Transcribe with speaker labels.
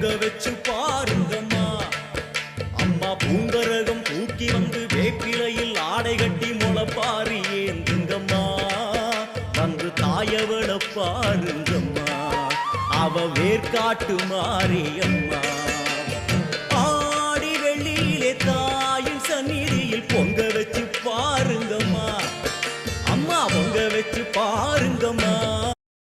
Speaker 1: பொங்க வச்சு பாருங்கம்மா. அம்மா பூங்கரகம் தூக்கி வந்து வேப்பிலையில் ஆடை கட்டி முளப்பாரி ஏந்துங்கம்மா. வந்து தாயவள பாருங்கம்மா, அவ வேர்காட்டு மாரியம்மா. ஆடி வெள்ளியிலே தாயின் சந்நிதியில் பொங்க வச்சு பாருங்கம்மா. அம்மா பொங்க வச்சு பாருங்கம்மா.